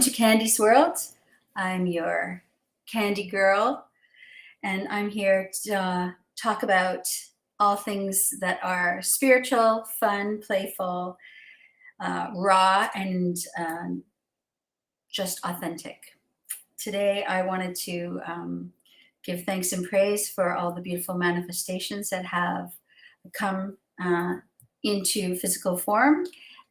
To Candy's World. I'm your candy girl, and I'm here to talk about all things that are spiritual, fun, playful, raw, and just authentic. Today, I wanted to give thanks and praise for all the beautiful manifestations that have come into physical form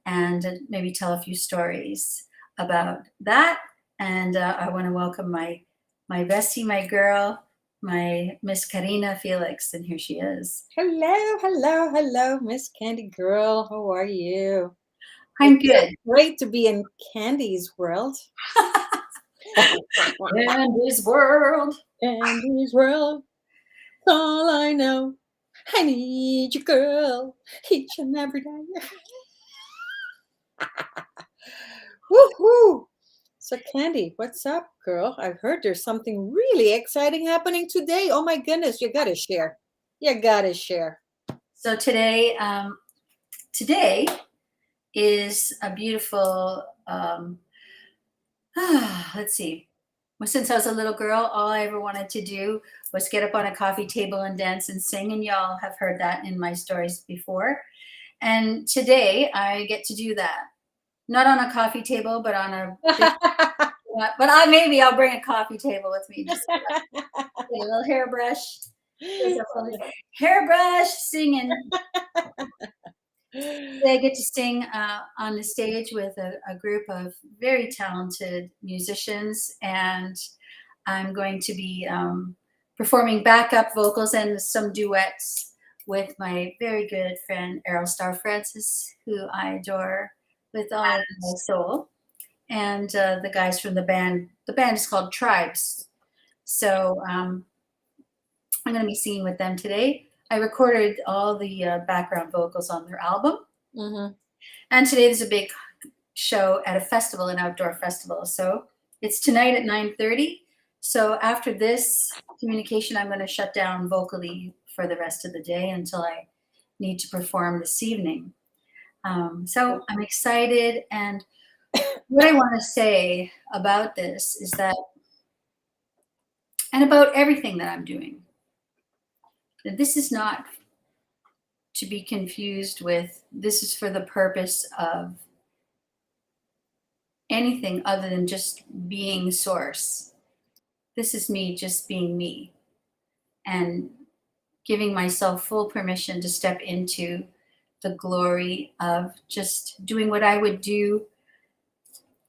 and maybe tell a few stories about that. And I want to welcome my bestie, my girl, my Miss Karina Felix, and here she is. Hello, Miss Candy Girl. How are you? I'm It's so good. great to be in Candy's world. Candy's World. Candy's world, that's all I know. I need you, girl, each and every day. Woohoo! So, Candy, what's up, girl? I've heard there's something really exciting happening today. Oh my goodness, you gotta share. You gotta share. So today is a beautiful. Let's see. Well, since I was a little girl, all I ever wanted to do was get up on a coffee table and dance and sing, and y'all have heard that in my stories before. And today I get to do that. Not on a coffee table, but on a big, but maybe I'll bring a coffee table with me. Just get a little hairbrush. There's a little hairbrush singing. Today I get to sing on the stage with a group of very talented musicians, and I'm going to be performing backup vocals and some duets with my very good friend Errol Star Francis, who I adore with all of my soul, and the guys from the band. The band is called Tribes. So I'm going to be singing with them today. I recorded all the background vocals on their album. Mm-hmm. And today there's a big show at a festival, an outdoor festival. So it's tonight at 9:30. So after this communication, I'm going to shut down vocally for the rest of the day until I need to perform this evening. So I'm excited. And what I want to say about this is that, and about everything that I'm doing, that this is not to be confused with, this is for the purpose of anything other than just being source. This is me just being me and giving myself full permission to step into the glory of just doing what I would do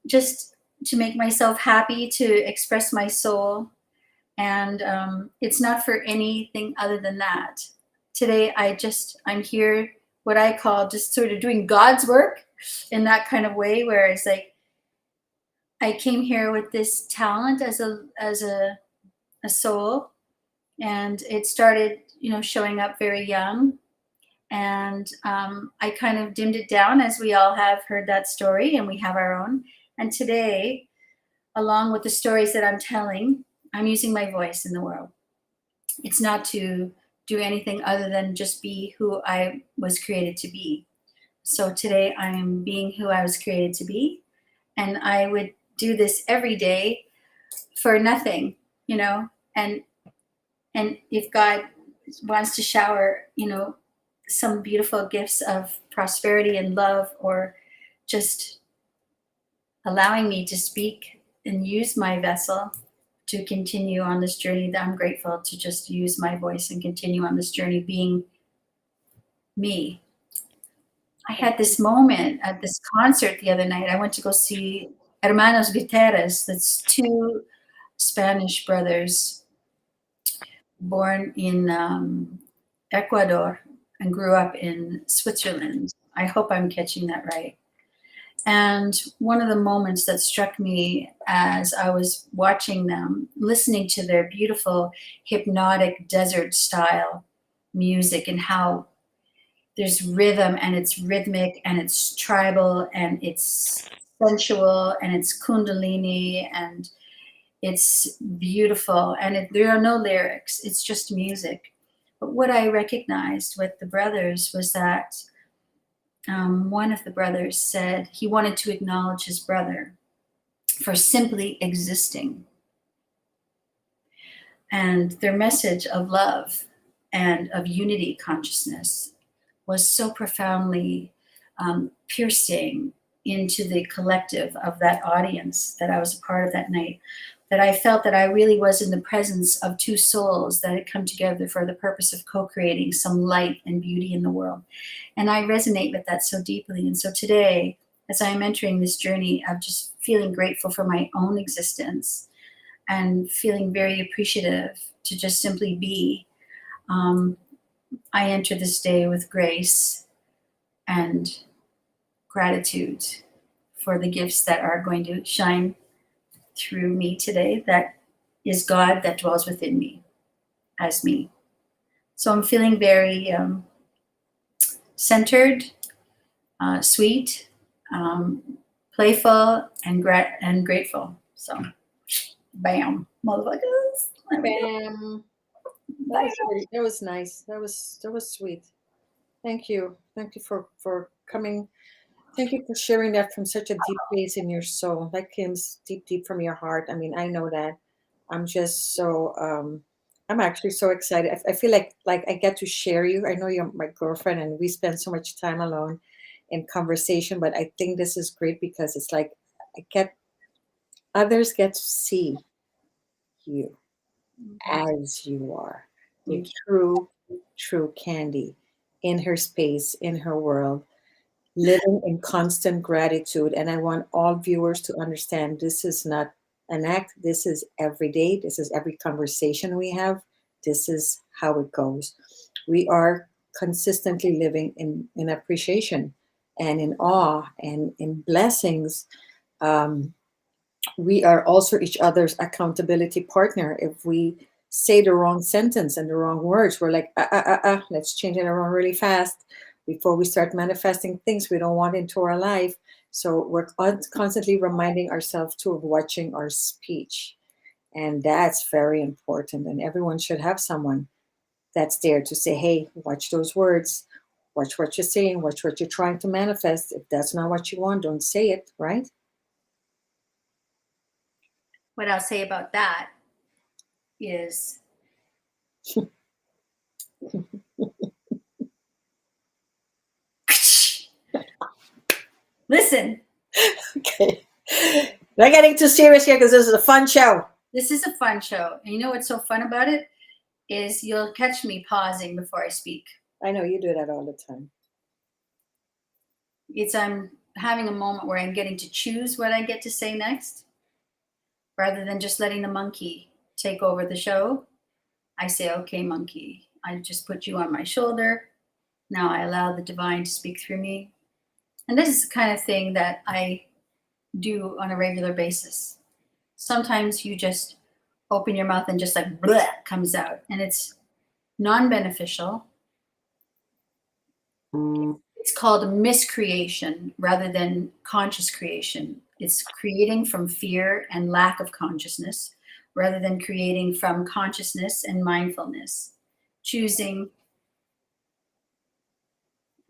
just to make myself happy, to express my soul. And it's not for anything other than that. Today, I'm here, what I call just sort of doing God's work in that kind of way, where it's like, I came here with this talent as a soul, and it started, showing up very young, and I kind of dimmed it down, as we all have heard that story, and we have our own. And today, along with the stories that I'm telling, I'm using my voice in the world. It's not to do anything other than just be who I was created to be. So today I am being who I was created to be, and I would do this every day for nothing, and if God wants to shower, some beautiful gifts of prosperity and love, or just allowing me to speak and use my vessel to continue on this journey, that I'm grateful to just use my voice and continue on this journey being me. I had this moment at this concert the other night. I went to go see Hermanos Guterres. That's two Spanish brothers born in Ecuador and grew up in Switzerland. I hope I'm catching that right. And one of the moments that struck me as I was watching them, listening to their beautiful hypnotic desert style music, and how there's rhythm, and it's rhythmic, and it's tribal, and it's sensual, and it's kundalini, and it's beautiful, and there are no lyrics, it's just music. But what I recognized with the brothers was that one of the brothers said he wanted to acknowledge his brother. for simply existing. And their message of love and of unity consciousness was so profoundly piercing into the collective of that audience that I was a part of that night, that I felt that I really was in the presence of two souls that had come together for the purpose of co-creating some light and beauty in the world. And I resonate with that so deeply. And so today, as I'm entering this journey of just feeling grateful for my own existence and feeling very appreciative to just simply be, I enter this day with grace and gratitude for the gifts that are going to shine through me today. That is God that dwells within me as me. So I'm feeling very centered, sweet, playful, and grateful. So, bam, motherfuckers. Bam. That was nice. That was sweet. Thank you. Thank you for coming. Thank you for sharing that from such a deep place in your soul. That came deep from your heart. I mean, I know that. I'm just so I'm actually so excited. I feel like I get to share you. I know you're my girlfriend and we spend so much time alone in conversation, but I think this is great because it's like others get to see you as you are. The true Candy in her space, in her world, living in constant gratitude. And I want all viewers to understand this is not an act, this is every day, this is every conversation we have, this is how it goes. We are consistently living in appreciation and in awe and in blessings. We are also each other's accountability partner. If we say the wrong sentence and the wrong words, we're like, let's change it around really fast before we start manifesting things we don't want into our life. So we're constantly reminding ourselves too of watching our speech. And that's very important. And everyone should have someone that's there to say, hey, watch those words, watch what you're saying, watch what you're trying to manifest. If that's not what you want, don't say it, right? What I'll say about that is listen. Okay. We're getting too serious here because this is a fun show. This is a fun show. And you know what's so fun about it is you'll catch me pausing before I speak. I know you do that all the time. I'm having a moment where I'm getting to choose what I get to say next. Rather than just letting the monkey take over the show, I say, okay, monkey, I just put you on my shoulder. Now I allow the divine to speak through me. And this is the kind of thing that I do on a regular basis. Sometimes you just open your mouth and just like bleh comes out, and it's non-beneficial. It's called miscreation rather than conscious creation. It's creating from fear and lack of consciousness rather than creating from consciousness and mindfulness. Choosing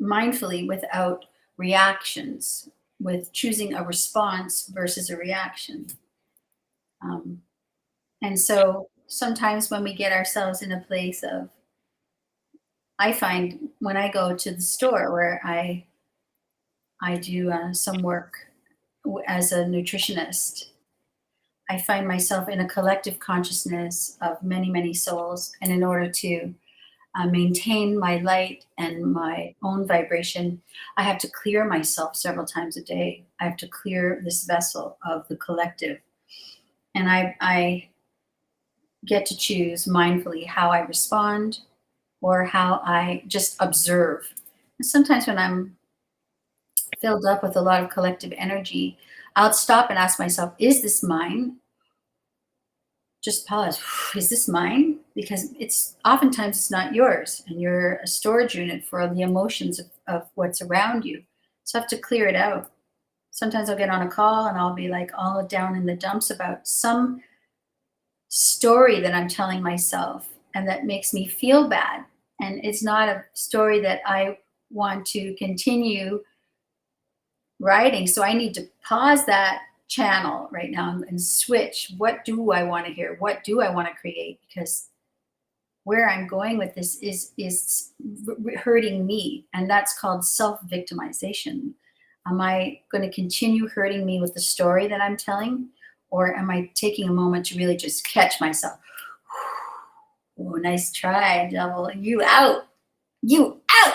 mindfully without reactions, with choosing a response versus a reaction. And so sometimes when we get ourselves in a place of, I find when I go to the store where I do some work as a nutritionist, I find myself in a collective consciousness of many, many souls. And in order to maintain my light and my own vibration, I have to clear myself several times a day. I have to clear this vessel of the collective. And I get to choose mindfully how I respond or how I just observe. And sometimes when I'm filled up with a lot of collective energy, I'll stop and ask myself, is this mine? Just pause. Is this mine? Because it's oftentimes it's not yours, and you're a storage unit for the emotions of what's around you. So I have to clear it out. Sometimes I'll get on a call and I'll be like all down in the dumps about some story that I'm telling myself and that makes me feel bad. And it's not a story that I want to continue writing. So I need to pause that, channel right now and switch. What do I want to hear? What do I want to create? Because where I'm going with this is hurting me, and that's called self-victimization. Am I going to continue hurting me with the story that I'm telling, or am I taking a moment to really just catch myself? Oh, nice try, devil. You out. You out.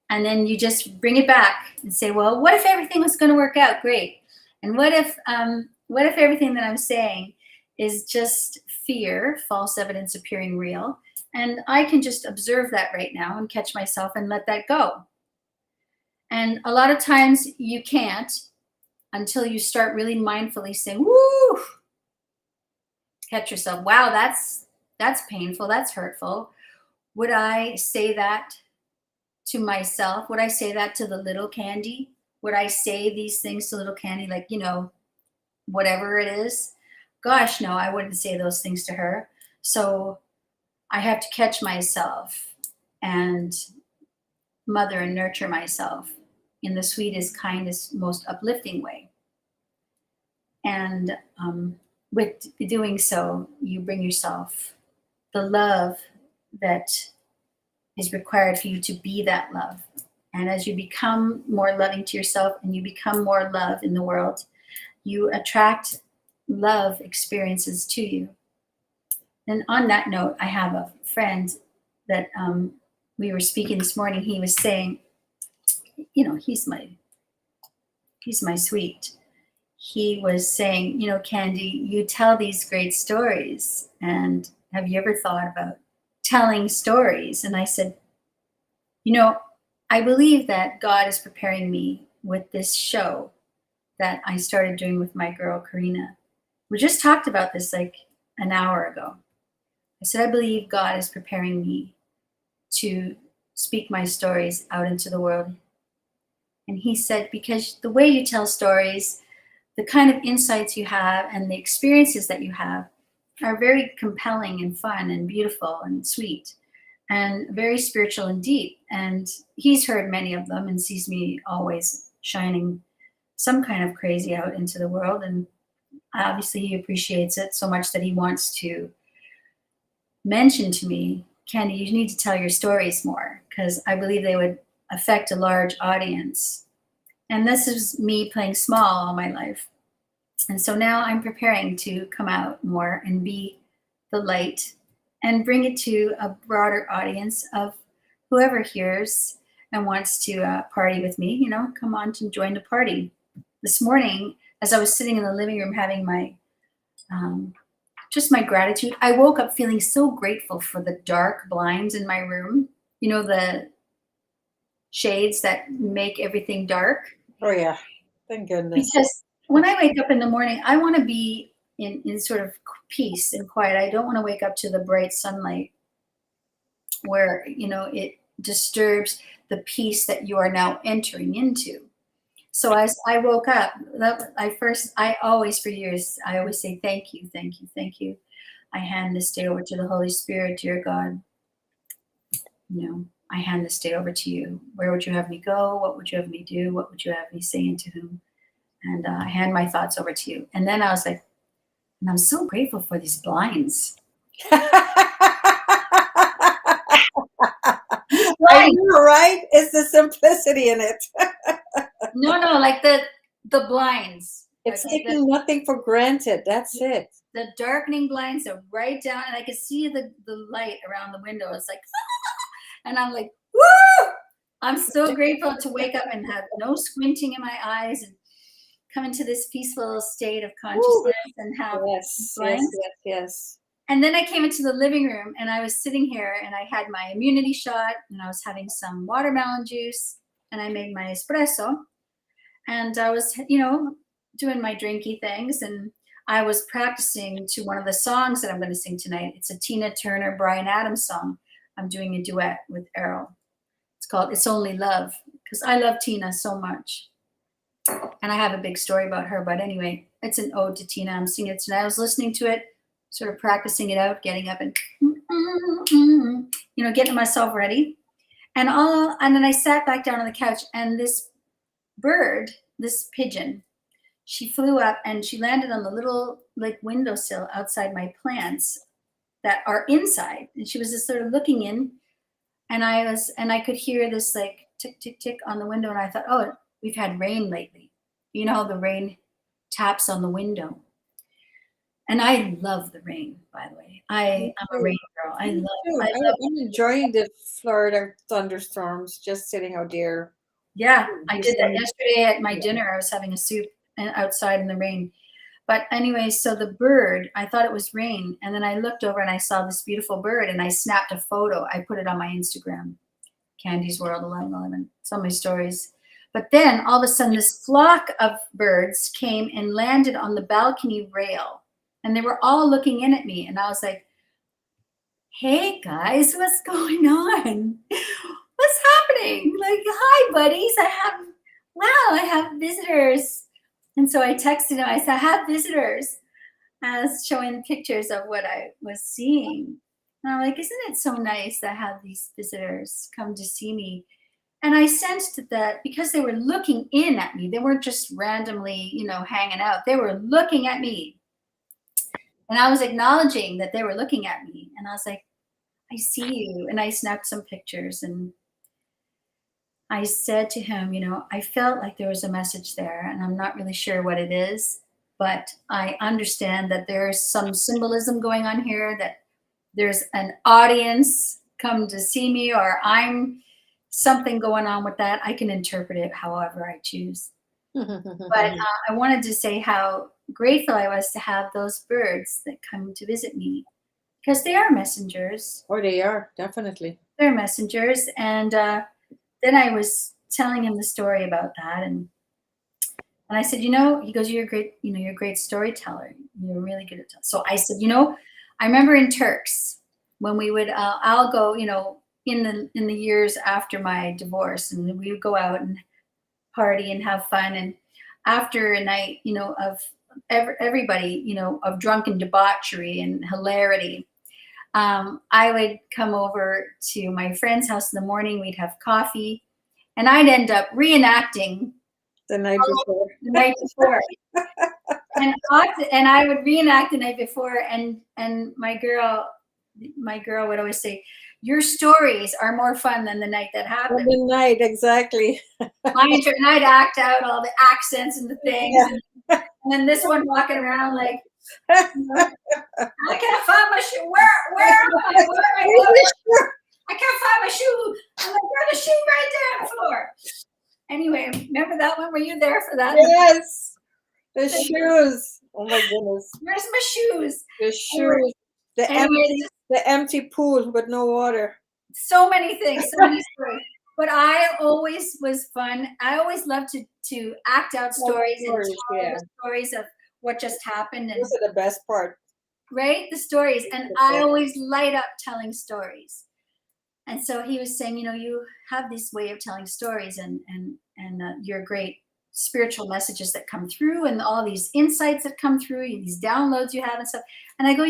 And then you just bring it back and say, well, what if everything was going to work out great? And what if everything that I'm saying is just fear, false evidence appearing real, and I can just observe that right now and catch myself and let that go. And a lot of times you can't until you start really mindfully saying, woo, catch yourself. Wow, that's painful, that's hurtful. Would I say that to myself? Would I say that to the little Candy? Would I say these things to little Candy, like, whatever it is? Gosh, no, I wouldn't say those things to her. So I have to catch myself and mother and nurture myself in the sweetest, kindest, most uplifting way. And with doing so, you bring yourself the love that is required for you to be that love. And as you become more loving to yourself and you become more love in the world, you attract love experiences to you. And on that note, I have a friend that we were speaking this morning. He was saying, he's my sweet. He was saying, Candy, you tell these great stories, and have you ever thought about telling stories? And I said, I believe that God is preparing me with this show that I started doing with my girl, Karina. We just talked about this like an hour ago. I said, I believe God is preparing me to speak my stories out into the world. And he said, because the way you tell stories, the kind of insights you have and the experiences that you have are very compelling and fun and beautiful and sweet and very spiritual and deep. And he's heard many of them and sees me always shining some kind of crazy out into the world. And obviously he appreciates it so much that he wants to mention to me, Candy, you need to tell your stories more, because I believe they would affect a large audience. And this is me playing small all my life. And so now I'm preparing to come out more and be the light and bring it to a broader audience of whoever hears and wants to party with me, come on to join the party. This morning, as I was sitting in the living room having my, just my gratitude, I woke up feeling so grateful for the dark blinds in my room, the shades that make everything dark. Oh yeah, thank goodness. Because when I wake up in the morning, I want to be in sort of peace and quiet. I don't want to wake up to the bright sunlight where, it disturbs the peace that you are now entering into. So as I woke up, I always for years, I always say, thank you, thank you, thank you. I hand this day over to the Holy Spirit, dear God. I hand this day over to you. Where would you have me go? What would you have me do? What would you have me say, and to whom? And I hand my thoughts over to you. And then I was like, and I'm so grateful for these blinds. I know, right? It's the simplicity in it. No, like the blinds. It's taking nothing for granted. That's it. The darkening blinds are right down, and I could see the light around the window. It's like, and I'm like, woo! I'm so grateful to wake up and have no squinting in my eyes and come into this peaceful state of consciousness and have yes. And then I came into the living room and I was sitting here and I had my immunity shot and I was having some watermelon juice and I made my espresso and I was, doing my drinky things and I was practicing to one of the songs that I'm going to sing tonight. It's a Tina Turner, Bryan Adams song. I'm doing a duet with Errol. It's called It's Only Love because I love Tina so much. And I have a big story about her, but anyway, it's an ode to Tina. I'm singing it tonight. I was listening to it, sort of practicing it out, getting up and, getting myself ready. And then I sat back down on the couch and this bird, this pigeon, she flew up and she landed on the little like windowsill outside my plants that are inside. And she was just sort of looking in, and I could hear this like tick, tick, tick on the window. And I thought, oh, we've had rain lately. You know how the rain taps on the window. And I love the rain, by the way. Me I'm a too. rain girl. Me too. I love I'm enjoying the Florida thunderstorms, just sitting out there. Yeah, I did Just that yesterday at my yeah. dinner. I was having a soup and outside in the rain. But anyway, so the bird, I thought it was rain. And then I looked over and I saw this beautiful bird and I snapped a photo. I put it on my Instagram, Candy's World 1111. It's on my stories. But then all of a sudden, this flock of birds came and landed on the balcony rail. And they were all looking in at me. And I was like, hey guys, what's going on? What's happening? Like, hi, buddies. I have visitors. And so I texted him. I said, I have visitors. I was showing pictures of what I was seeing. And I'm like, isn't it so nice that I have these visitors come to see me? And I sensed that because they were looking in at me, they weren't just randomly, hanging out. They were looking at me. And I was acknowledging that they were looking at me. And I was like, I see you. And I snapped some pictures and I said to him, I felt like there was a message there and I'm not really sure what it is, but I understand that there's some symbolism going on here, that there's an audience come to see me, or I'm something going on with that. I can interpret it however I choose. But I wanted to say how grateful I was to have those birds that come to visit me, because they are messengers. Oh, they are, definitely. They're messengers. And then I was telling him the story about that. And I said, he goes, you're great, you're a great storyteller. You're really good at telling. So I said, I remember in Turks when we would, I'll go, in the years after my divorce, and we would go out and party and have fun. And after a night, of everybody, of drunken debauchery and hilarity, I would come over to my friend's house in the morning. We'd have coffee, and I'd end up reenacting The night before. the night before. and I would reenact the night before, and my girl would always say, your stories are more fun than the night that happened. The night, exactly. And I'd act out all the accents and the things. Yeah. And then this one walking around like, I can't find my shoe. Where am I? Where am I going? I can't find my shoe. I'm like, there's a shoe right there on the floor. Anyway, remember that one? Were you there for that? Yes. The shoes. Oh my goodness. Where's my shoes? The shoes. The empty pool with no water. So many things, so many stories. But I always was fun. I always loved to act out stories and tell the stories of what just happened. And those are the best part. Right? The stories. And I always light up telling stories. And so he was saying, you have this way of telling stories, and your great spiritual messages that come through, and all these insights that come through, these downloads you have and stuff. And I go,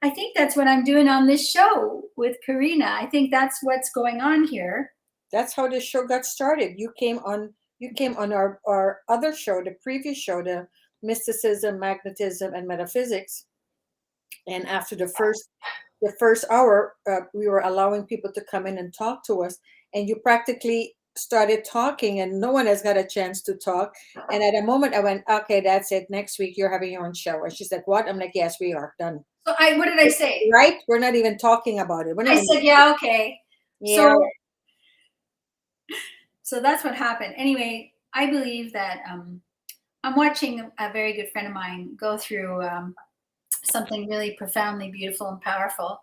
I think that's what I'm doing on this show with Karina. I think that's what's going on here. That's how this show got started. You came on our other show, the previous show, the mysticism, magnetism, and metaphysics. And after the first hour, we were allowing people to come in and talk to us, and you practically started talking, and no one has got a chance to talk. And at a moment, I went, "Okay, that's it. Next week, you're having your own show." And she's like, "What?" I'm like, "Yes, we are done." So what did I say? Right? We're not even talking about it. I said, "Yeah, okay." Yeah. So that's what happened. Anyway, I believe that I'm watching a very good friend of mine go through something really profoundly beautiful and powerful.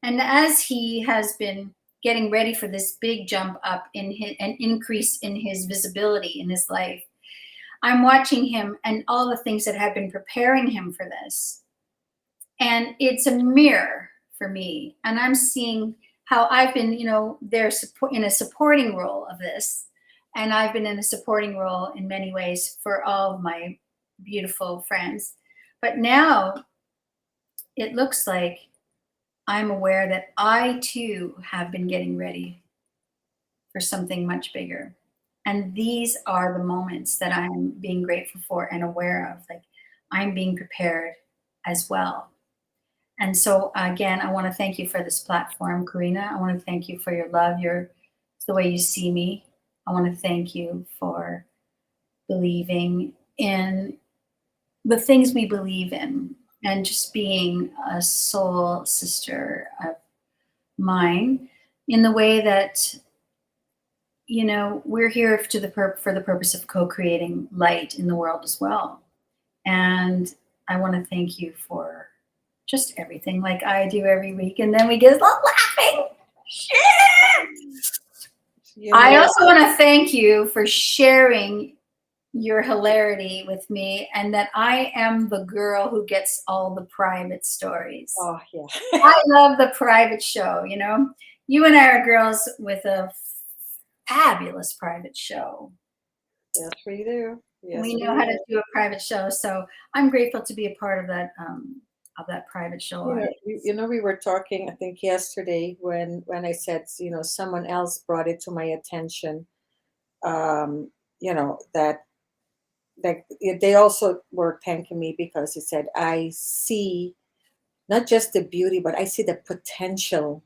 And as he has been getting ready for this big jump up in an increase in his visibility in his life, I'm watching him and all the things that have been preparing him for this. And it's a mirror for me. And I'm seeing how I've been, there in a supporting role of this. And I've been in a supporting role in many ways for all of my beautiful friends. But now it looks like I'm aware that I too have been getting ready for something much bigger. And these are the moments that I'm being grateful for and aware of. Like, I'm being prepared as well. And so again, I want to thank you for this platform, Karina. I want to thank you for your love, your the way you see me. I want to thank you for believing in the things we believe in and just being a soul sister of mine in the way that we're here to for the purpose of co-creating light in the world as well. And I want to thank you for just everything, like I do every week, and then we get laughing. Shit! You I know, also want to thank you for sharing your hilarity with me, and that I am the girl who gets all the private stories. oh yeah. I love the private show. You and I are girls with a fabulous private show. Yes, we do. Yes, We we know how to do. do a private show, so I'm grateful to be a part of that private show audience. We were talking, I think yesterday, when I said, someone else brought it to my attention. That they also were thanking me because he said, I see not just the beauty, but I see the potential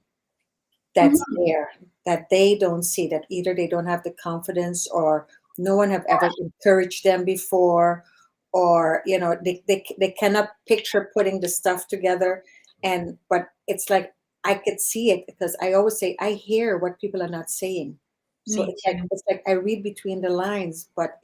that's Mhm. there that they don't see, that either they don't have the confidence, or no one have ever encouraged them before, or they cannot picture putting the stuff together. And but it's like I could see it, because I always say I hear what people are not saying. So Me too. it's like I read between the lines, but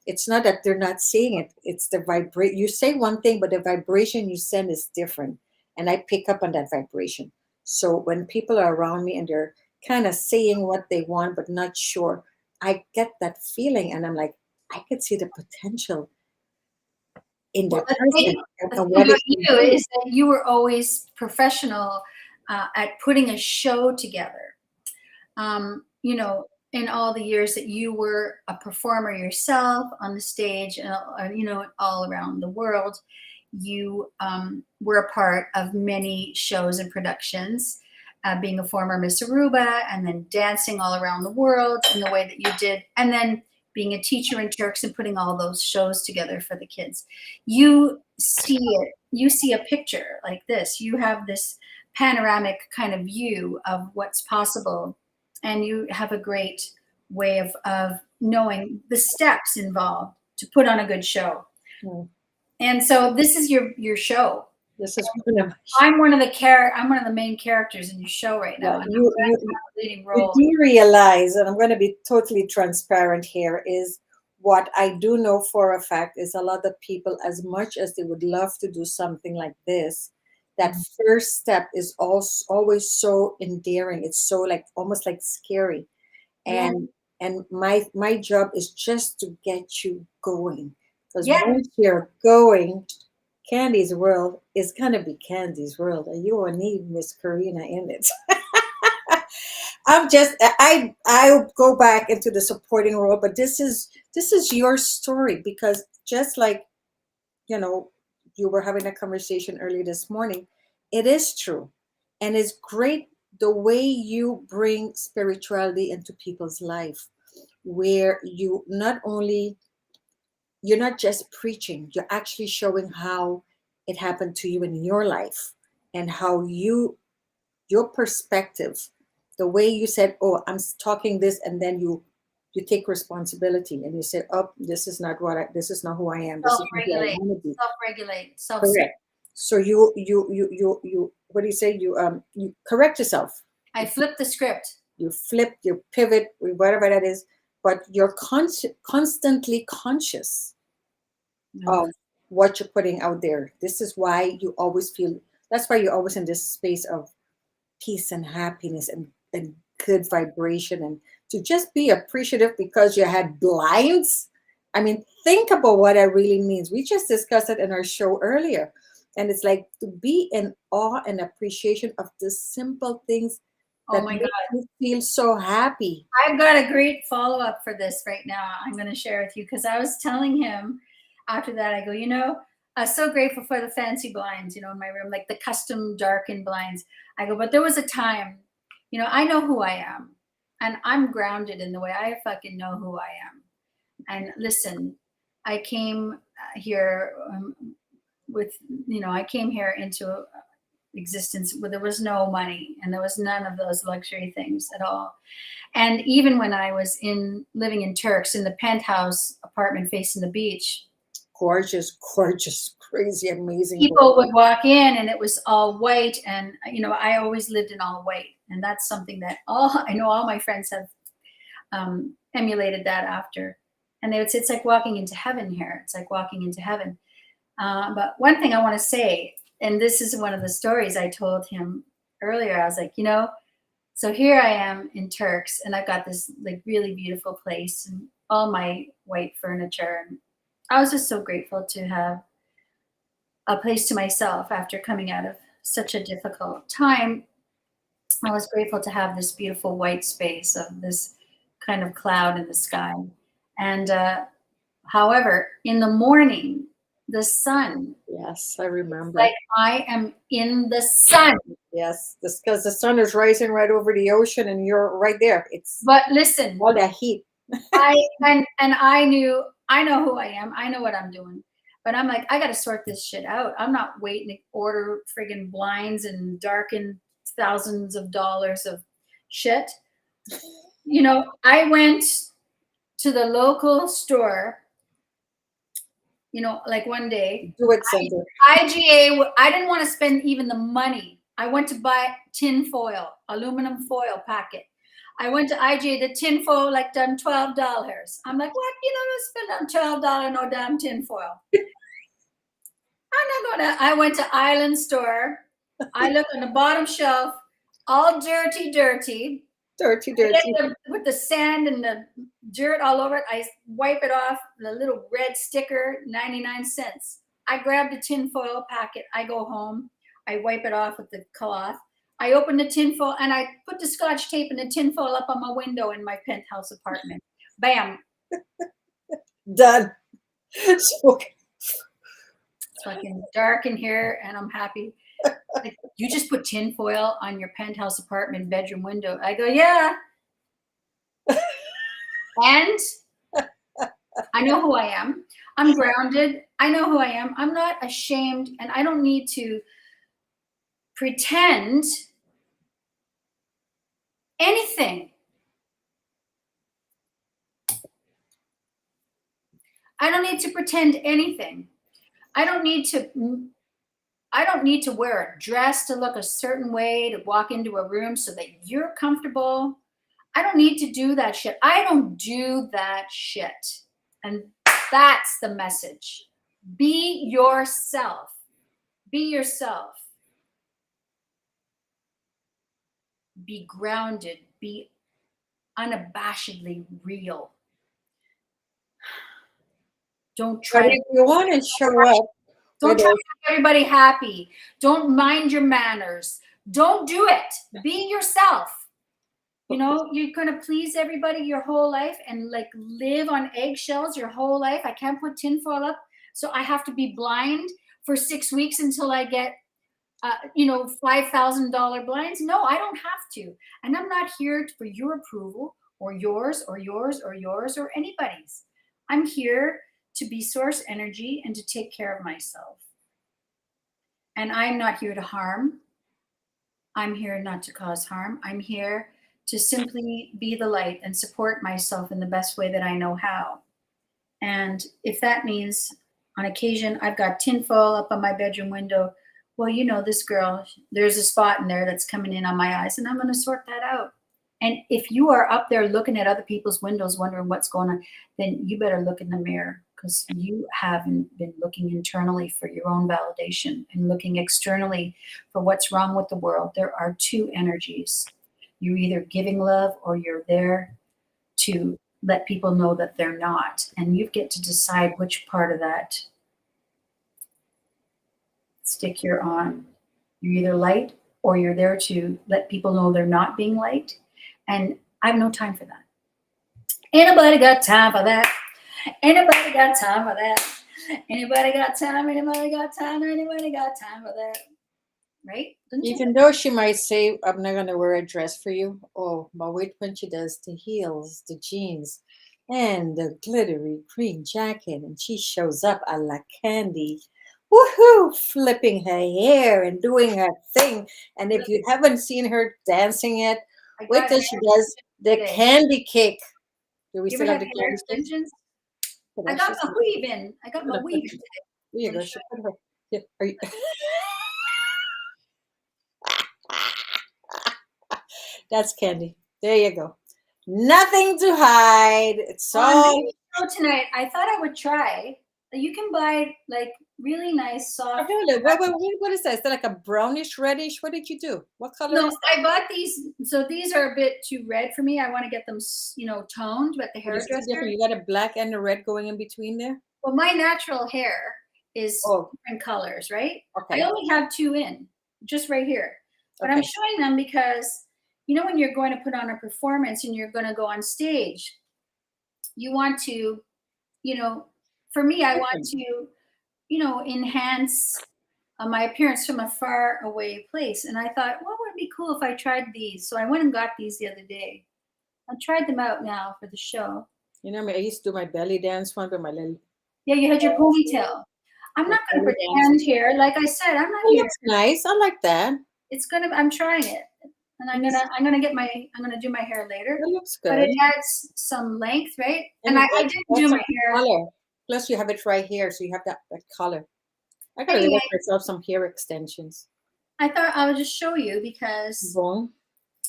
it's not that they're not seeing it, it's the vibrate. You say one thing, but the vibration you send is different, and I pick up on that vibration. So when people are around me and they're kind of saying what they want but not sure, I get that feeling, and I'm like, I could see the potential in Well, that person the and thing what about it can you do. is that you were always professional at putting a show together. In all the years that you were a performer yourself on the stage, all around the world, you were a part of many shows and productions, being a former Miss Aruba, and then dancing all around the world in the way that you did, and then being a teacher in Turks and putting all those shows together for the kids. You see it, you see a picture like this. You have this panoramic kind of view of what's possible, and you have a great way of knowing the steps involved to put on a good show. Hmm. And so this is your show. This is one of I'm one of the main characters in your show right now, yeah, and I'm you going to you have a leading you role. do realize, and I'm going to be totally transparent here, is what I do know for a fact is a lot of people, as much as they would love to do something like this, that Mhm. first step is also always so endearing. It's so like almost like scary. Yeah, And my job is just to get you going, because yeah. once you're going, Candy's world is gonna be Candy's world, and you will need Miss Karina in it. I go back into the supporting role, but this is your story, because just like you know you were having a conversation early this morning, it is true, and it's great the way you bring spirituality into people's life, where you're not just preaching, you're actually showing how it happened to you in your life, and how your perspective, the way you said, oh, talking this, and then you take responsibility and you say, oh, this is not who I am, this is not who I Self-regulate, want to be. self-regulate, self. Correct. So you what do you say, you correct yourself, I flipped the script. you flip, you pivot, whatever that is, but you're constantly conscious No. of what you're putting out there. This is why you always feel, that's why you're always in this space of peace and happiness, and good vibration, and to just be appreciative because you had blinds. I mean, think about what that really means. We just discussed it in our show earlier. And it's like to be in awe and appreciation of the simple things Oh that my God. make you feel so happy. I've got a great follow-up for this right now. I'm going to share with you because I was telling him after that, I go, I'm so grateful for the fancy blinds, in my room, like the custom darkened blinds. I go, but there was a time, I know who I am. and I'm grounded in the way I fucking know who I am. And listen, I came here with, I came here into existence where there was no money and there was none of those luxury things at all. And even when I was living in Turks in the penthouse apartment facing the beach, Gorgeous, gorgeous, crazy, amazing. people would walk in and it was all white. And, I always lived in all white. And that's something that I know all my friends have emulated that after. And they would say, it's like walking into heaven here. It's like walking into heaven. But one thing I want to say, and this is one of the stories I told him earlier, I was like, so here I am in Turks and I've got this like really beautiful place and all my white furniture. And I was just so grateful to have a place to myself after coming out of such a difficult time. I was grateful to have this beautiful white space of this kind of cloud in the sky. And however, in the morning, the sun. Yes, I remember. Like I am in the sun. Yes, because the sun is rising right over the ocean and you're right there. But listen, all that heat. I know who I am. I know what I'm doing. But I'm like, I got to sort this shit out. I'm not waiting to order friggin' blinds and darken thousands of dollars of shit. I went to the local store, like one day. Do it, Center. IGA, I didn't want to spend even the money. I went to buy tin foil, aluminum foil packet. I went to IGA, the tin foil like done $12. I'm like, what? I'm spend on $12 no damn tin foil. I'm not gonna. I went to Island Store. I look on the bottom shelf, all dirty. With the sand and the dirt all over it. I wipe it off, the little red sticker, 99 cents. I grab the tin foil packet. I go home. I wipe it off with the cloth. I open the tin foil and I put the Scotch tape and the tin foil up on my window in my penthouse apartment. Bam. Done. It's fucking dark in here and I'm happy. Like, you just put tin foil on your penthouse apartment bedroom window. I go, yeah. And I know who I am. I'm grounded. I know who I am. I'm not ashamed and I don't need to pretend anything. I don't need to pretend anything. I don't need to wear a dress to look a certain way, to walk into a room so that you're comfortable. I don't need to do that shit. I don't do that shit. And that's the message. Be yourself. Be yourself. Be grounded. Be unabashedly real. Don't try. But if you want to show up, don't try to make everybody happy. Don't mind your manners. Don't do it. Be yourself. You're going to please everybody your whole life and like live on eggshells your whole life. I can't put tinfoil up. So I have to be blind for 6 weeks until I get, $5,000 blinds. No, I don't have to. And I'm not here for your approval or yours or yours or yours or anybody's. I'm here to be source energy and to take care of myself. And I'm not here to harm. I'm here not to cause harm. I'm here to simply be the light and support myself in the best way that I know how. And if that means on occasion I've got tinfoil up on my bedroom window, well, this girl, there's a spot in there that's coming in on my eyes and I'm going to sort that out. And if you are up there looking at other people's windows wondering what's going on, then you better look in the mirror because you haven't been looking internally for your own validation and looking externally for what's wrong with the world. There are two energies. You're either giving love or you're there to let people know that they're not. And you get to decide which part of that stick you're on. You're either light or you're there to let people know they're not being light. And I have no time for that. Ain't nobody got time for that. Ain't nobody got time for that. Anybody got time? Anybody got time? Anybody got time for that? right? Don't you? Even though she might say, I'm not going to wear a dress for you. Oh, but wait when she does the heels, the jeans, and the glittery green jacket, and she shows up a la Candy. Woohoo! Flipping her hair and doing her thing. And if you haven't seen her dancing yet, I wait got till hair she does the today. candy cake. Do we You ever still have have the hair candy cake? extensions? Put I her- got she's- my weave in. I got I'm my gonna weave put- in today. There you I'm gonna go. show She put her. Yeah, are you, that's Candy. There you go. Nothing to hide. It's On all. the show tonight, I thought I would try. You can buy like really nice Oh, soft. really? What is that? Is that like a brownish reddish? What did you do? What color No, is that? I bought these. So these are a bit too red for me. I want to get them, toned with the But it's two hairdresser. different. You got a black and a red going in between there. Well, my natural hair is Oh, different colors, right? okay. I only have two in, just right here. But I'm Okay. showing them because, when you're going to put on a performance and you're going to go on stage, you want to, for me, I want to, enhance my appearance from a far away place. And I thought, what would be cool if I tried these? So I went and got these the other day. I tried them out now for the show. You know, I used to do my belly dance one with my little. Yeah, you had your ponytail. I'm not going to belly pretend here. Like I said, I'm not It here. looks nice. I like that. I'm trying it. And I'm gonna do my hair later. It looks But good. it adds some length, right? And it I gets- didn't gets do my some hair. color. Plus, you have it right here, so you have that color. I gotta Anyway. get myself some hair extensions. I thought I would just show you because, Boom.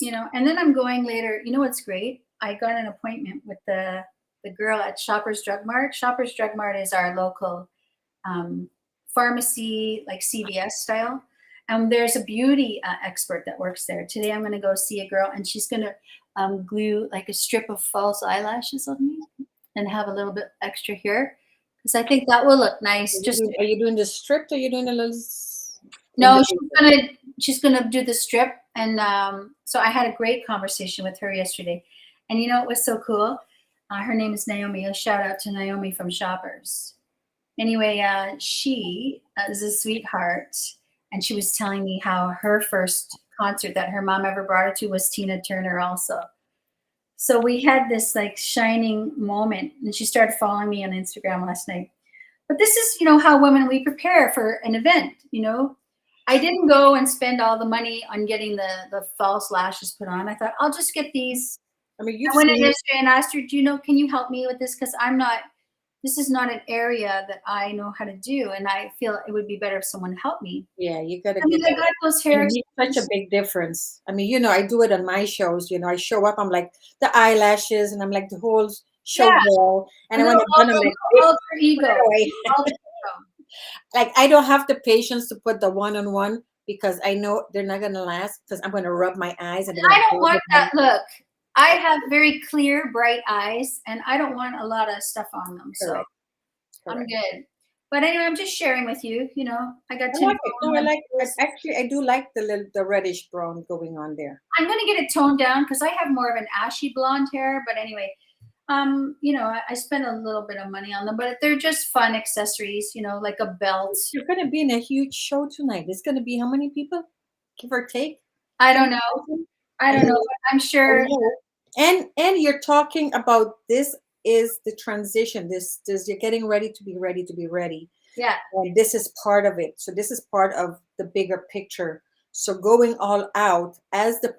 and then I'm going later. You know what's great? I got an appointment with the girl at Shoppers Drug Mart. Shoppers Drug Mart is our local pharmacy, like CVS style. And there's a beauty expert that works there. Today I'm going to go see a girl, and she's going to glue like a strip of false eyelashes on me and have a little bit extra here because I think that will look nice. Are you doing the strip or are you doing a little? No, she's gonna do the strip, and so I had a great conversation with her yesterday, and it was so cool. Her name is Naomi. A shout out to Naomi from Shoppers. Anyway, she is a sweetheart, and she was telling me how her first concert that her mom ever brought her to was Tina Turner also. So we had this like shining moment, and she started following me on Instagram last night. But this is, how women, we prepare for an event, I didn't go and spend all the money on getting the false lashes put on. I thought, I'll just get these. I mean, I went in yesterday and asked her, can you help me with this? Because this is not an area that I know how to do. And I feel it would be better if someone helped me. Yeah, you got to I got those hair. It makes such a big difference. I mean, I do it on my shows. I show up, I'm like the eyelashes, and I'm like the whole show girl. And when I'm done, I'm like, alter ego. Like, I don't have the patience to put the one-on-one because I know they're not going to last because I'm going to rub my eyes. And I don't want that look. I have very clear, bright eyes, and I don't want a lot of stuff on them. Correct. So I'm good. But anyway, I'm just sharing with you. I got to. I do like the reddish brown going on there. I'm going to get it toned down because I have more of an ashy blonde hair. But anyway, I spent a little bit of money on them, but they're just fun accessories. Like a belt. You're going to be in a huge show tonight. It's going to be how many people, give or take? I don't know. But I'm sure. And you're talking about this is the transition. This you're getting ready to be ready. Yeah. And this is part of it. So this is part of the bigger picture. So going all out as the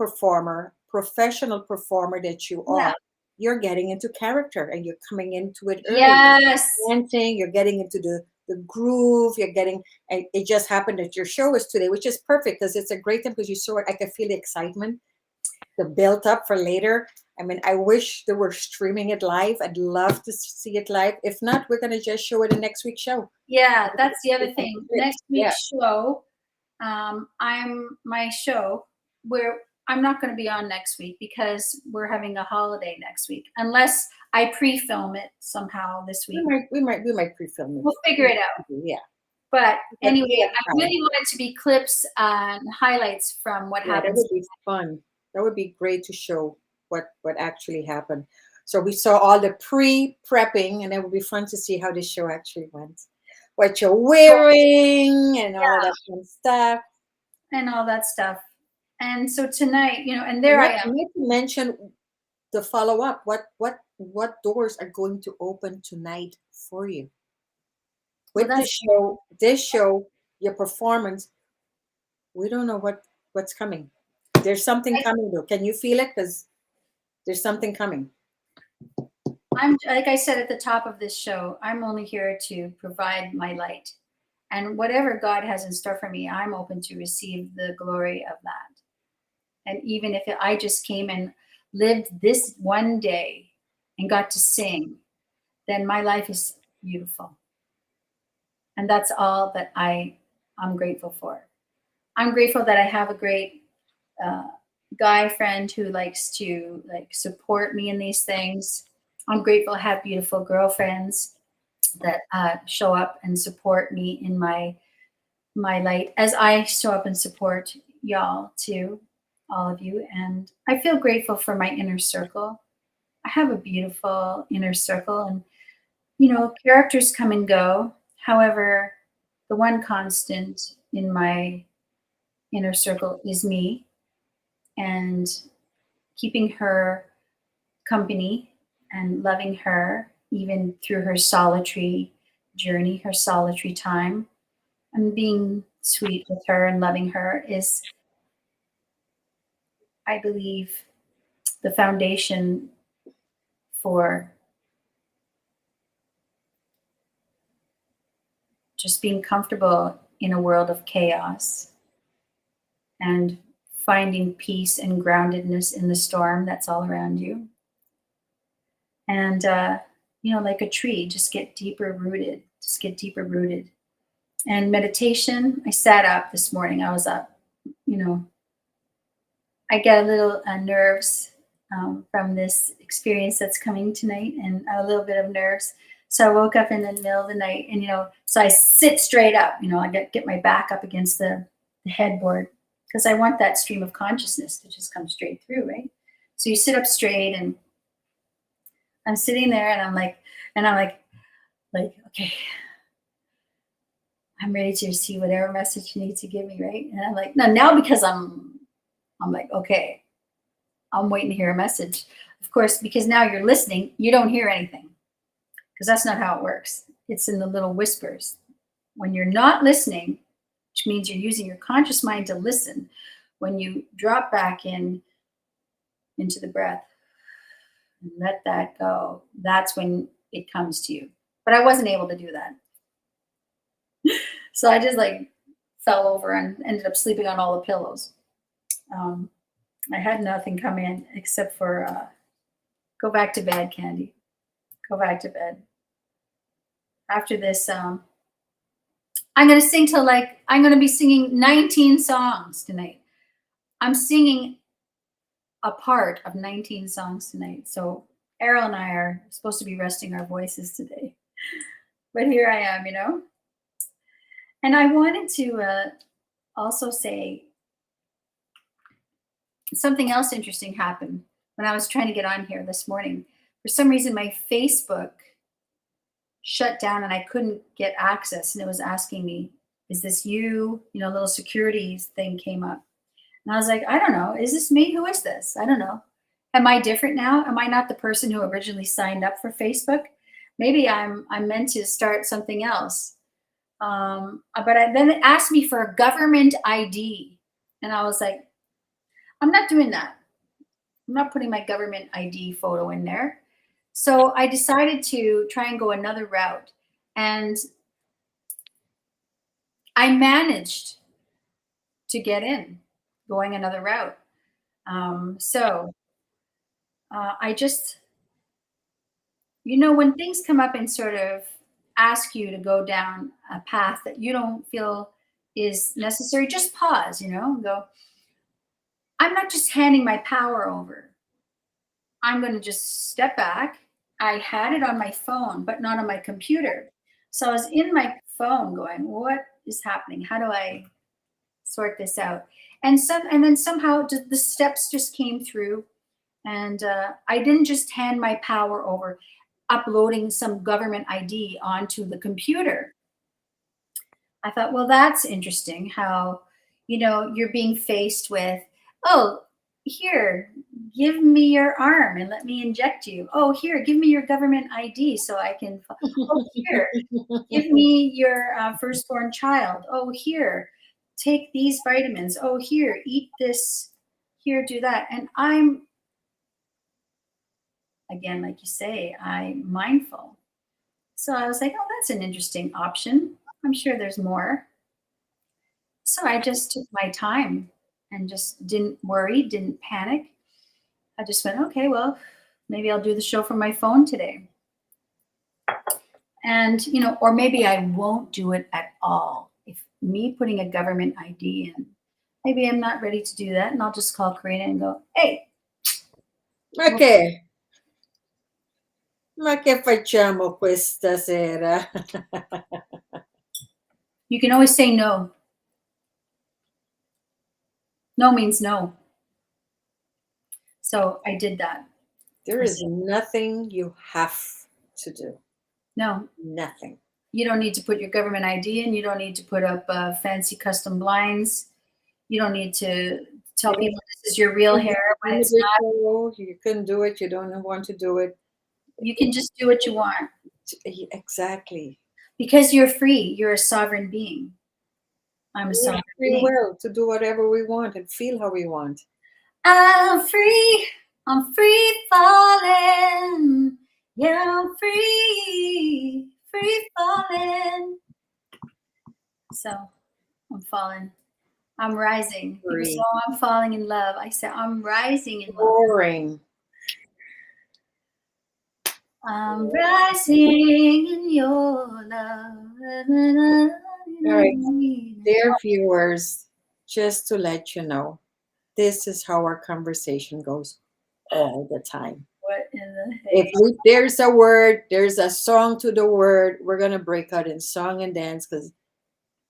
professional performer that you are, you're getting into character and you're coming into it early. Yes. Dancing, you're getting into the groove. It just happened that your show is today, which is perfect because it's a great time because you saw it. I can feel the excitement, the built up for later. I mean, I wish they were streaming it live. I'd love to see it live. If not, we're going to just show it in next week's show. Yeah, that's the other thing. Next week's show, my show, where I'm not going to be on next week because we're having a holiday next week, unless I pre-film it somehow this week. We might pre-film it. We'll figure it out. Yeah. But anyway, I really want it to be clips and highlights from what happens. That would be fun. That would be great to show what actually happened. So we saw all the pre-prepping, and it would be fun to see how the show actually went. What you're wearing and all that fun stuff. and all that stuff. And so tonight, and And there I not, am. not to mention the follow up. What doors are going to open tonight for you Well, with that's this show, your performance? We don't know what's coming. There's something I, coming though. Can you feel it? Because there's something coming. I'm like I said at the top of this show, I'm only here to provide my light. And whatever God has in store for me, I'm open to receive the glory of that. And even if I just came and lived this one day and got to sing, then my life is beautiful. And that's all that I'm grateful for. I'm grateful that I have a great uh, guy friend who likes to like support me in these things. I'm grateful I have beautiful girlfriends that show up and support me in my light as I show up and support y'all too, all of you. And I feel grateful for my inner circle. I have a beautiful inner circle, and characters come and go. However, the one constant in my inner circle is me, and keeping her company and loving her even through her solitary journey, her solitary time, and being sweet with her and loving her is, I believe, the foundation for just being comfortable in a world of chaos and finding peace and groundedness in the storm that's all around you. And, like a tree, just get deeper rooted, just get deeper rooted. And meditation, I sat up this morning. I was up, you know, I get a little nerves from this experience that's coming tonight, and a little bit of nerves. So I woke up in the middle of the night, and so I sit straight up. I get my back up against the headboard because I want that stream of consciousness to just come straight through, right? So you sit up straight, and I'm sitting there, and I'm like, okay, I'm ready to receive whatever message you need to give me, right? And I'm like, no, now because I'm like, okay, I'm waiting to hear a message. Of course, because now you're listening, you don't hear anything because that's not how it works. It's in the little whispers. When you're not listening, which means you're using your conscious mind to listen, when you drop back into the breath and let that go, that's when it comes to you. But I wasn't able to do that. So I just like fell over and ended up sleeping on all the pillows. Um, I had nothing come in except for go back to bed, Candy. Go back to bed. After this, I'm gonna sing till I'm gonna be singing 19 songs tonight. I'm singing a part of 19 songs tonight. So Errol and I are supposed to be resting our voices today, but here I am. And I wanted to also say something else interesting happened when I was trying to get on here this morning. For some reason, my Facebook shut down and I couldn't get access. And it was asking me, is this you? A little security thing came up. And I was like, I don't know. Is this me? Who is this? I don't know. Am I different now? Am I not the person who originally signed up for Facebook? Maybe I'm meant to start something else. Then it asked me for a government ID. And I was like, I'm not doing that. I'm not putting my government ID photo in there. So I decided to try and go another route. And I managed to get in going another route. I just, when things come up and sort of ask you to go down a path that you don't feel is necessary, just pause, and go, I'm not just handing my power over. I'm going to just step back. I had it on my phone, but not on my computer. So I was in my phone going, what is happening? How do I sort this out? And then somehow the steps just came through. And I didn't just hand my power over, uploading some government ID onto the computer. I thought, well, that's interesting how, you're being faced with, oh, here, give me your arm and let me inject you. Oh, here, give me your government ID so I can. Oh, here, give me your firstborn child. Oh, here, take these vitamins. Oh, here, eat this. Here, do that. And I'm, again, like you say, I'm mindful. So I was like, oh, that's an interesting option. I'm sure there's more. So I just took my time and just didn't worry, didn't panic. I just went, okay, well, maybe I'll do the show from my phone today. And, or maybe I won't do it at all. If me putting a government ID in, maybe I'm not ready to do that. And I'll just call Karina and go, hey. Okay. Ma che facciamo questa sera? You can always say no. No means no. So I did that. There is nothing you have to do. No. Nothing. You don't need to put your government ID in. You don't need to put up fancy custom blinds. You don't need to tell people this is your real hair when it's not. You couldn't do it. You don't want to do it. You can just do what you want. Exactly. Because you're free. You're a sovereign being. I'm a sovereign being. Free will to do whatever we want and feel how we want. I'm free. I'm free falling. Yeah, I'm free. Free falling. So I'm falling. I'm rising. People say, oh, I'm falling in love. I say, I'm rising in love. Boring. I'm rising in your love. All right. Dear viewers, just to let you know, this is how our conversation goes all the time. What in the heck? If there's a word, there's a song to the word, we're going to break out in song and dance because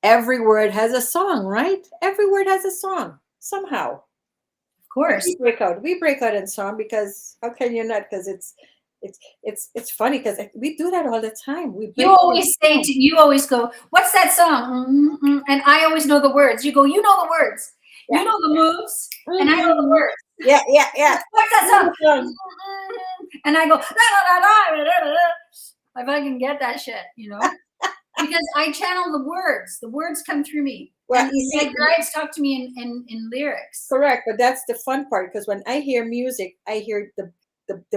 every word has a song, right? Every word has a song somehow. Of course. We break out in song because how can you not? Because it's funny because we do that all the time. You always go, what's that song? Mm-hmm. And I always know the words. You go, you know the words. Yeah. You know the moves. Mm-hmm. And I know the words. Yeah. What's that song? Mm-hmm. And I go, la, la, la, la, la, la. If I can get that shit, because I channel the words. The words come through me. Well, my guides talk to me in lyrics. Correct, but that's the fun part because when I hear music, I hear the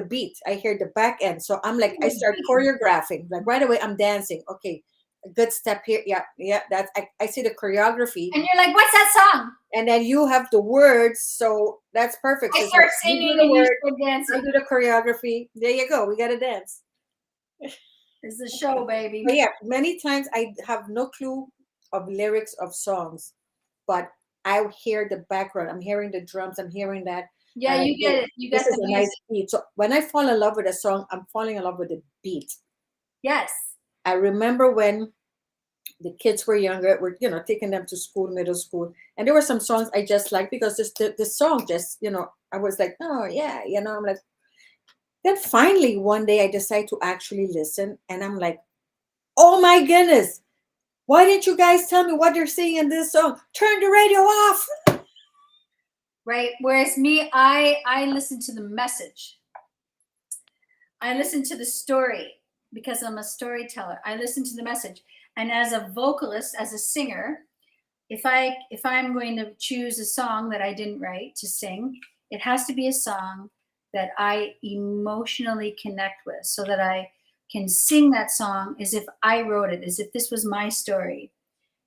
beat. I hear the back end. So I'm like, I start choreographing. Like right away, I'm dancing. Okay, a good step here. Yeah. That's I see the choreography. And you're like, what's that song? And then you have the words, so that's perfect. I start singing and you start dancing. I do the choreography. There you go. We got to dance. It's the show, baby. But yeah, many times I have no clue of lyrics of songs, but I hear the background. I'm hearing the drums. I'm hearing that. Yeah, you get it. You got the music. Nice beat. So when I fall in love with a song, I'm falling in love with the beat. Yes. I remember when the kids were younger, we're taking them to school, middle school, and there were some songs I just liked because the song just I was like, oh yeah, I'm like. Then finally one day I decided to actually listen, and I'm like, oh my goodness, why didn't you guys tell me what they're singing in this song? Turn the radio off. Right. Whereas me, I listen to the message. I listen to the story because I'm a storyteller. I listen to the message. And as a vocalist, as a singer, if I'm going to choose a song that I didn't write to sing, it has to be a song that I emotionally connect with so that I can sing that song as if I wrote it, as if this was my story.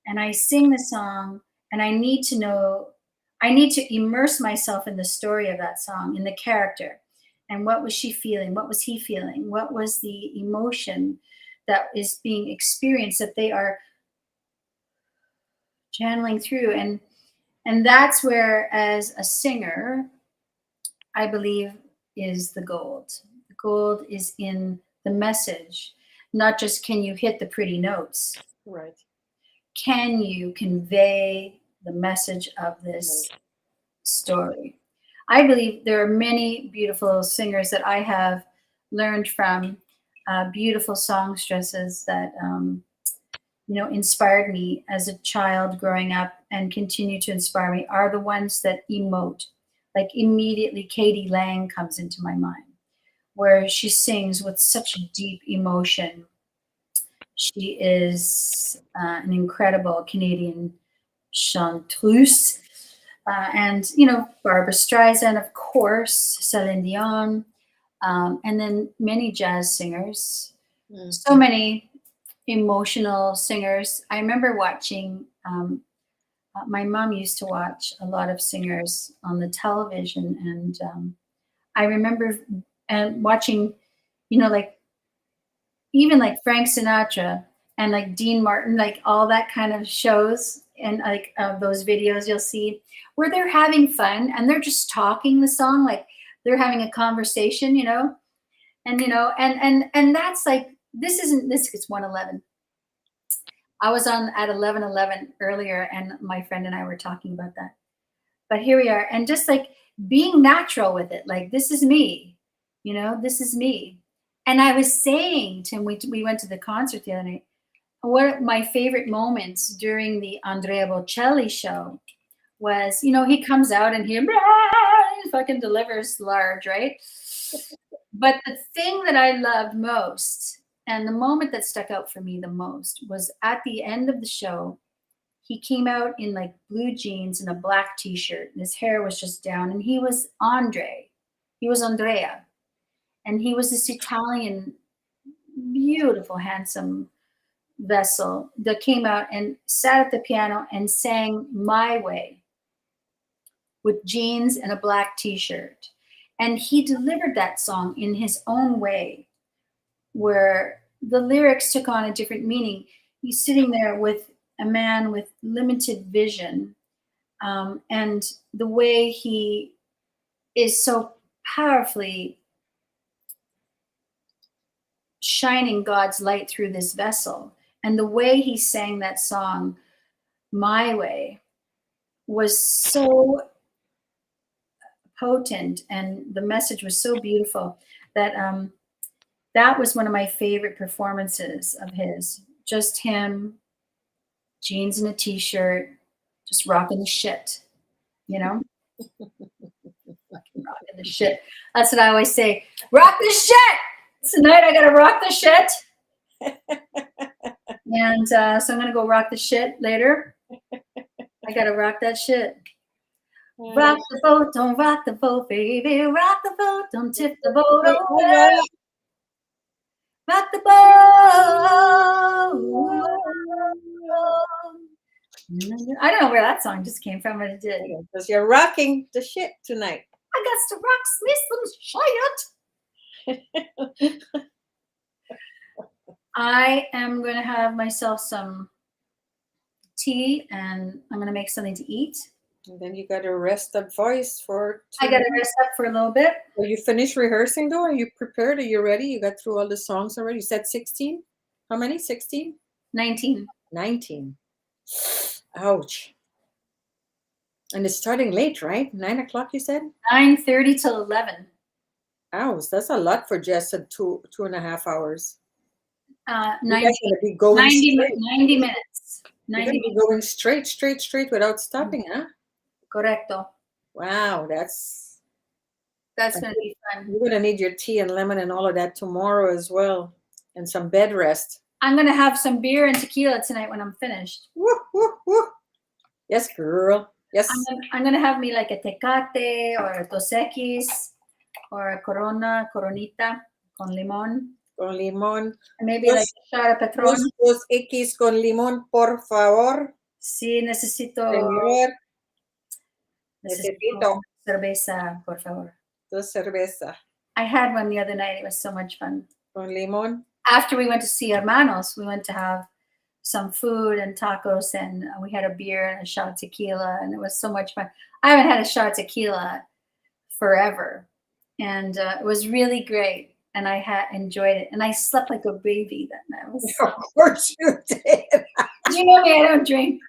And I sing the song and I need to immerse myself in the story of that song, in the character. And what was she feeling? What was he feeling? What was the emotion that is being experienced that they are channeling through? And that's where, as a singer, I believe is the gold. The gold is in the message, not just can you hit the pretty notes. Right. Can you convey the message of this story? I believe there are many beautiful singers that I have learned from, beautiful songstresses that inspired me as a child growing up and continue to inspire me are the ones that emote. Like immediately, Katie Lang comes into my mind, where she sings with such deep emotion. She is an incredible Canadian chanteuse. And, Barbara Streisand, of course, Celine Dion, and then many jazz singers. So many emotional singers. I remember watching, my mom used to watch a lot of singers on the television. And I remember watching, like even like Frank Sinatra and like Dean Martin, like all that kind of shows and like those videos you'll see where they're having fun and they're just talking the song like they're having a conversation, and that's like this is 111. I was on at 11:11 earlier, and my friend and I were talking about that. But here we are, and just like being natural with it, like this is me, this is me. And I was saying to him, we went to the concert the other night. One of my favorite moments during the Andrea Bocelli show was, he comes out and he fucking delivers large, right? But the thing that I loved most, and the moment that stuck out for me the most, was at the end of the show. He came out in like blue jeans and a black t-shirt, and his hair was just down, and he was Andre. He was Andrea. And he was this Italian, beautiful, handsome vessel that came out and sat at the piano and sang My Way with jeans and a black t-shirt. And he delivered that song in his own way, where the lyrics took on a different meaning. He's sitting there with a man with limited vision, and the way he is so powerfully shining God's light through this vessel. And the way he sang that song, My Way, was so potent, and the message was so beautiful that that was one of my favorite performances of his. Just him, jeans and a t-shirt, just rocking the shit, Fucking rocking the shit. That's what I always say. Rock the shit! Tonight I gotta rock the shit. And so I'm gonna go rock the shit later. I gotta rock that shit. Rock the boat, don't rock the boat, baby. Rock the boat, don't tip the boat over. Rock the boat. I don't know where that song just came from, but it did. Because you're rocking the shit tonight. I got to rock some shit. I am going to have myself some tea, and I'm going to make something to eat. And then you got to rest that voice for 2 I got to rest up for a little bit. Are you finished rehearsing though? Are you prepared? Are you ready? You got through all the songs already? You said 16? How many? 16? 19. 19. Ouch. And it's starting late, right? 9 o'clock, you said? 9:30 till 11. Ouch, that's a lot for just a 2.5 hours. 90, be going 90 straight. minutes. 90 You're minutes. going straight without stopping, huh? Correcto. Wow, that's going to be fun. You're going to need your tea and lemon and all of that tomorrow as well, and some bed rest. I'm going to have some beer and tequila tonight when I'm finished. Woo, woo, woo. Yes, girl. Yes. I'm going to have me like a Tecate or a Dos Equis or a Coronita con limón. Con limón. And maybe like a shot of Patron. Dos X con limón, por favor. Sí, necesito. Señor. Necesito cerveza, por favor. Dos cerveza. I had one the other night. It was so much fun. Con limón. After we went to see Hermanos, we went to have some food and tacos, and we had a beer and a shot of tequila, and it was so much fun. I haven't had a shot of tequila forever, and it was really great, and I had enjoyed it, and I slept like a baby that night. Of course you did. You know me, I don't drink.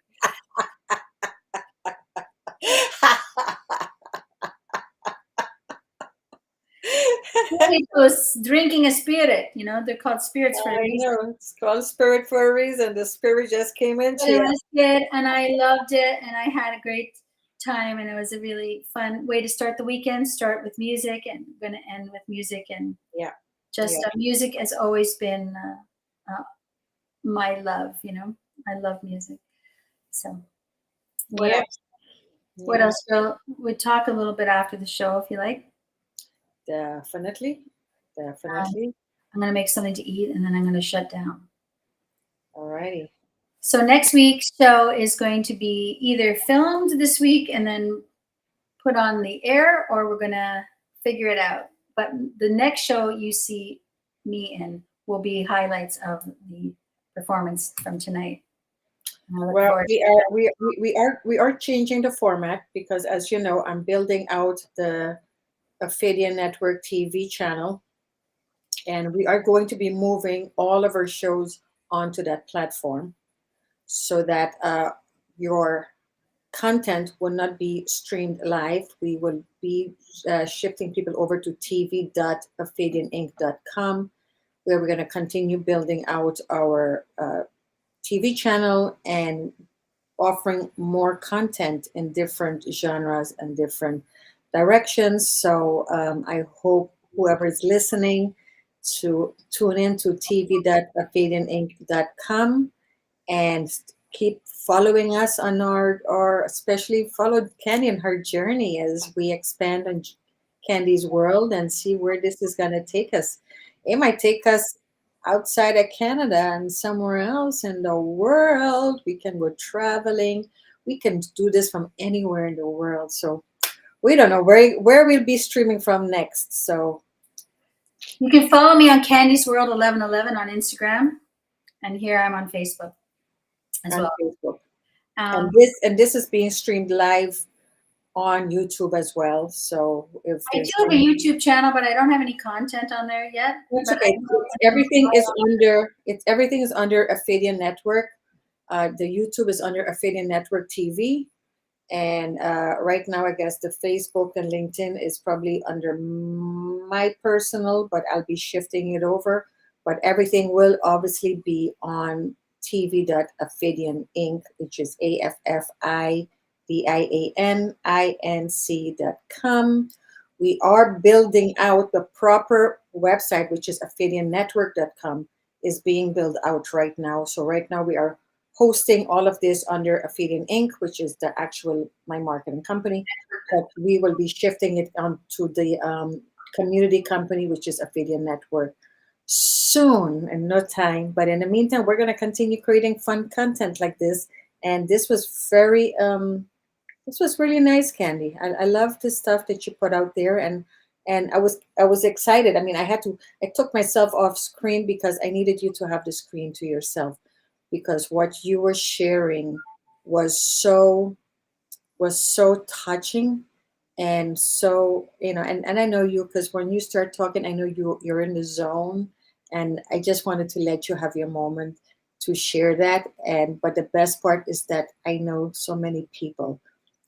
it was drinking a spirit. You know, they're called spirits for a I reason. know it's called spirit for a reason. The spirit just came But into it you. was good, and I loved it, and I had a great time, and it was a really fun way to start the weekend. Start with music, and going to end with music, and Yeah, just yeah, music has always been my love. You know, I love music. So, what yeah, else? What yeah. else? Girl? We'd talk a little bit after the show if you like. Definitely, Um, definitely. I'm going to make something to eat, and then I'm going to shut down. Alrighty. So next week's show is going to be either filmed this week and then put on the air, or we're going to figure it out. But the next show you see me in will be highlights of the performance from tonight. And I look Well, forward to we are we are changing the format because, as you know, I'm building out the Ophidian Network TV channel, and we are going to be moving all of our shows onto that platform so that your content will not be streamed live. We will be shifting people over to tv.ophidianinc.com, where we're going to continue building out our TV channel and offering more content in different genres and different directions. So I hope whoever is listening to tune in to tv.ophidianinc.com and keep following us on our especially follow Candy and her journey as we expand on Candy's world and see where this is going to take us. It might take us outside of Canada and somewhere else in the world. We can go traveling. We can do this from anywhere in the world. So we don't know where we'll be streaming from next. So you can follow me on Candy's World 1111 on Instagram, and here I'm on Facebook as on well. Facebook. Um, And this is being streamed live on YouTube as well. So if I do there's have a any, YouTube channel, but I don't have any content on there yet. that's But okay. Everything is under Ophidian Network. The YouTube is under Ophidian Network TV, and right now I guess the Facebook and LinkedIn is probably under my personal, but I'll be shifting it over. But everything will obviously be on tv.ophidian inc, which is AFFIDIANINC.com. We are building out the proper website, which is ophidiannetwork.com, is being built out right now. So right now we are hosting all of this under Ophidian Inc., which is the actual my marketing company. But we will be shifting it onto the community company, which is Ophidian Network, soon in no time. But in the meantime, we're going to continue creating fun content like this. And this was really nice, Candy. I love the stuff that you put out there, and I was excited. I mean, I took myself off screen because I needed you to have the screen to yourself, because what you were sharing was so touching, and so and I know you because when you start talking, I know you're in the zone, and I just wanted to let you have your moment to share that. And but the best part is that I know so many people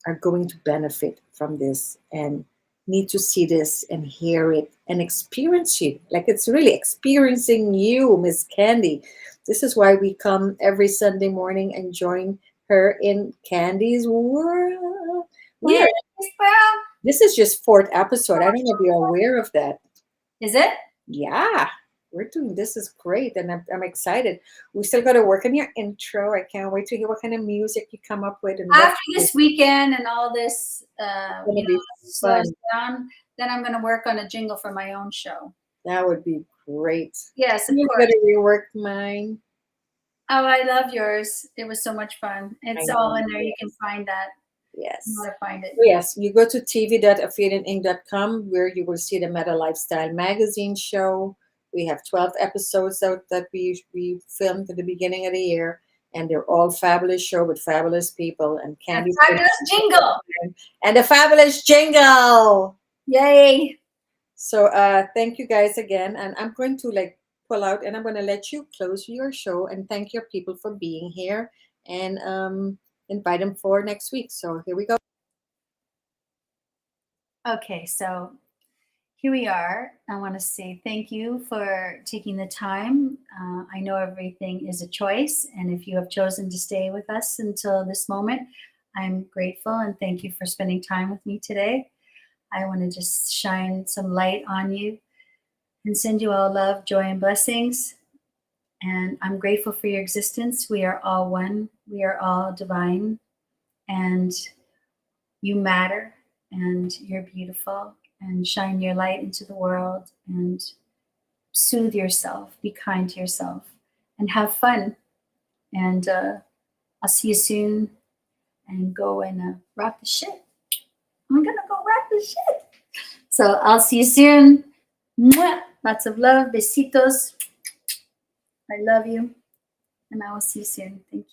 are going to benefit from this and need to see this and hear it and experience it. Like it's really experiencing you, Miss Candy. This is why we come every Sunday morning and join her in Candy's world. We are, Candy's World. this is just fourth episode. I don't know if you're aware of that. Is it? Yeah, we're doing this is great, and I'm excited. We still got to work on your intro. I can't wait to hear what kind of music you come up with and what After this weekend and all this, it's gonna you be know, slows fun. down, then I'm going to work on a jingle for my own show. That would be great. Yes, of I'm course. gonna rework mine. Oh, I love yours. It was so much fun. I It's all know. in there. You can find that. You know Yes. how to find it. Yes, you go to tv.ophidianinc.com where you will see the Meta Lifestyle magazine show. We have 12 episodes out that we filmed at the beginning of the year, and they're all fabulous show with fabulous people and A Candy's fabulous jingle. and a fabulous jingle. Yay. So thank you guys again, and I'm going to like pull out, and I'm going to let you close your show and thank your people for being here, and invite them for next week. So here we go. Okay, so here we are. I want to say thank you for taking the time. I know everything is a choice, and if you have chosen to stay with us until this moment, I'm grateful and thank you for spending time with me today. I want to just shine some light on you and send you all love, joy, and blessings. And I'm grateful for your existence. We are all one, we are all divine, and you matter, and you're beautiful. And shine your light into the world and soothe yourself, be kind to yourself, and have fun. And I'll see you soon, and go and rock the shit. I'm gonna go rock the shit. So I'll see you soon. Mwah! Lots of love, besitos. I love you, and I will see you soon. Thank you.